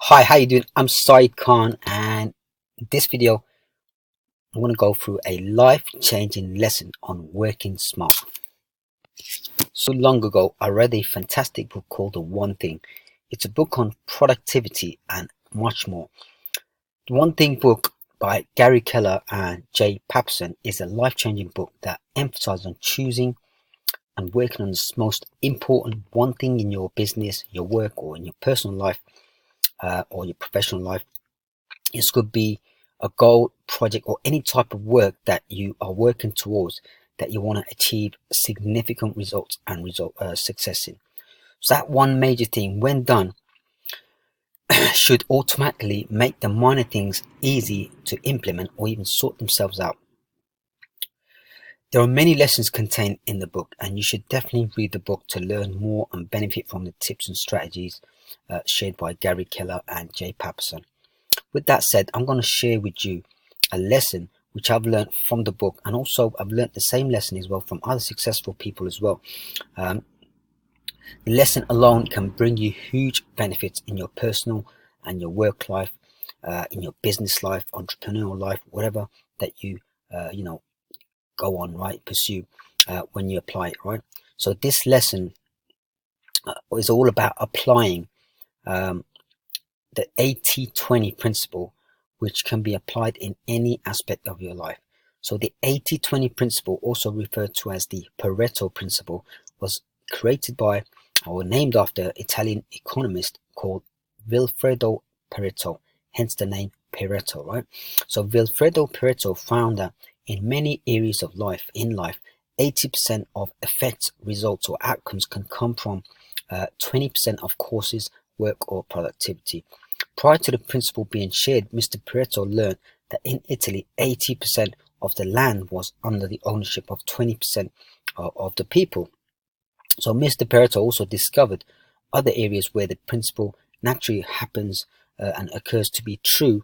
Hi, how you doing? I'm Saeed Khan, and in this video I'm going to go through a life-changing lesson on working smart. So long ago I read a fantastic book called The One Thing. It's a book on productivity and much more. The One Thing book by Gary Keller and Jay Papasan is a life-changing book that emphasizes on choosing and working on the most important one thing in your business, your work, or in your personal life, or your professional life. This could be a goal, project, or any type of work that you are working towards that you want to achieve significant results and success in. So that one major thing, when done, should automatically make the minor things easy to implement or even sort themselves out. There are many lessons contained in the book, and you should definitely read the book to learn more and benefit from the tips and strategies shared by Gary Keller and Jay Papasan. With that said, I'm going to share with you a lesson which I've learned from the book, and also I've learned the same lesson as well from other successful people as well. The lesson alone can bring you huge benefits in your personal and your work life, in your business life, entrepreneurial life, whatever that you go on, right, pursue when you apply it, right. So this lesson is all about applying the 80-20 principle, which can be applied in any aspect of your life. So the 80-20 principle, also referred to as the Pareto principle, was created by or named after Italian economist called Vilfredo Pareto, hence the name Pareto, right? So Vilfredo Pareto found that in many areas of life, 80% of effects, results, or outcomes can come from 20% of causes, work, or productivity. Prior to the principle being shared, Mr. Pareto learned that in Italy, 80% of the land was under the ownership of 20% of the people. So Mr. Pareto also discovered other areas where the principle naturally happens and occurs to be true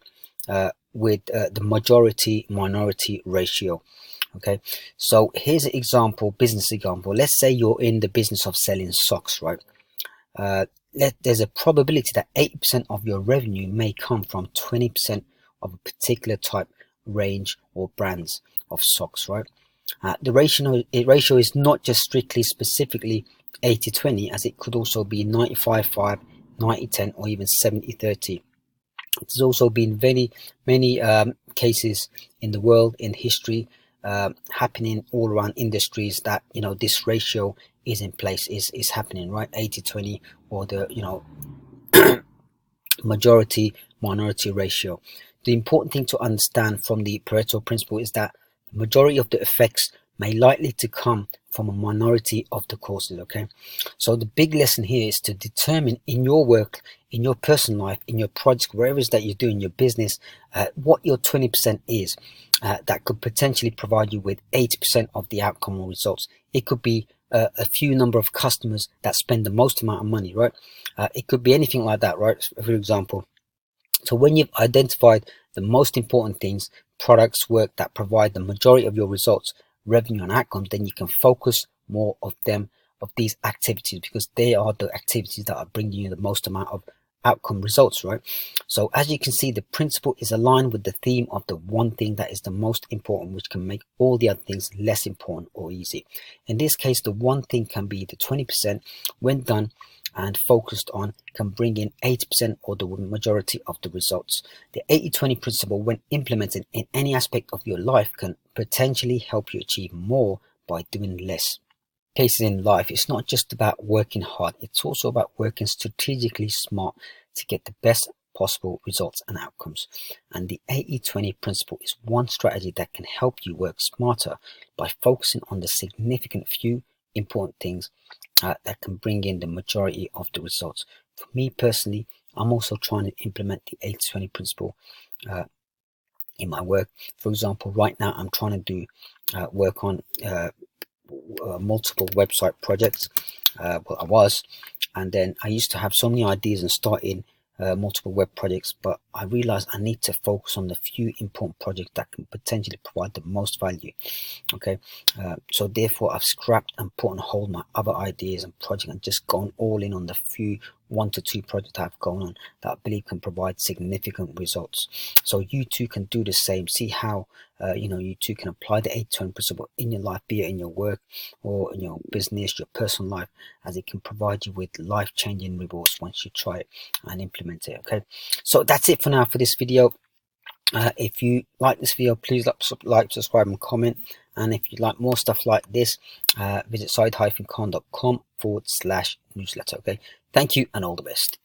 with the majority-minority ratio. Okay, so here's an example, business example. Let's say you're in the business of selling socks, right? There's a probability that 80% of your revenue may come from 20% of a particular type, range, or brands of socks, right? The ratio is not just strictly specifically 80-20, as it could also be 95-5, 90-10, or even 70-30. There's also been many cases in the world, in history, happening all around industries that this ratio is in place, is happening, right? 80-20, or the majority minority ratio. The important thing to understand from the Pareto principle is that the majority of the effects may likely to come from a minority of the causes. Okay, so the big lesson here is to determine in your work, in your personal life, in your project, wherever it is that you do in your business, what your 20% is that could potentially provide you with 80% of the outcome or results. It could be a few number of customers that spend the most amount of money, right? It could be anything like that, right? For example, so when you've identified the most important things, products, work that provide the majority of your results, revenue, and outcomes, then you can focus more of these activities, because they are the activities that are bringing you the most amount of outcome results, right? So as you can see, the principle is aligned with the theme of the one thing that is the most important, which can make all the other things less important or easy. In this case, the one thing can be the 20%, when done and focused on, can bring in 80% or the majority of the results. The 80-20 principle, when implemented in any aspect of your life, can potentially help you achieve more by doing less. Cases in life, it's not just about working hard, it's also about working strategically smart to get the best possible results and outcomes. And the 80-20 principle is one strategy that can help you work smarter by focusing on the significant few important things that can bring in the majority of the results. For me personally, I'm also trying to implement the 80-20 principle in my work. For example, right now I'm trying to do work on multiple website projects. Well, I was, and then I used to have so many ideas and starting multiple web projects, but I realized I need to focus on the few important projects that can potentially provide the most value. Okay, so therefore I've scrapped and put on hold my other ideas and projects and just gone all in on the few 1 to 2 projects I have going on that I believe can provide significant results. So you too can do the same. See how you too can apply the 8-20 principle in your life, be it in your work or in your business, your personal life, as it can provide you with life-changing results once you try it and implement it. Okay, so that's it for now for this video. If you like this video, please like, subscribe and comment. And if you'd like more stuff like this, visit saeed-khan.com/newsletter. Okay, thank you and all the best.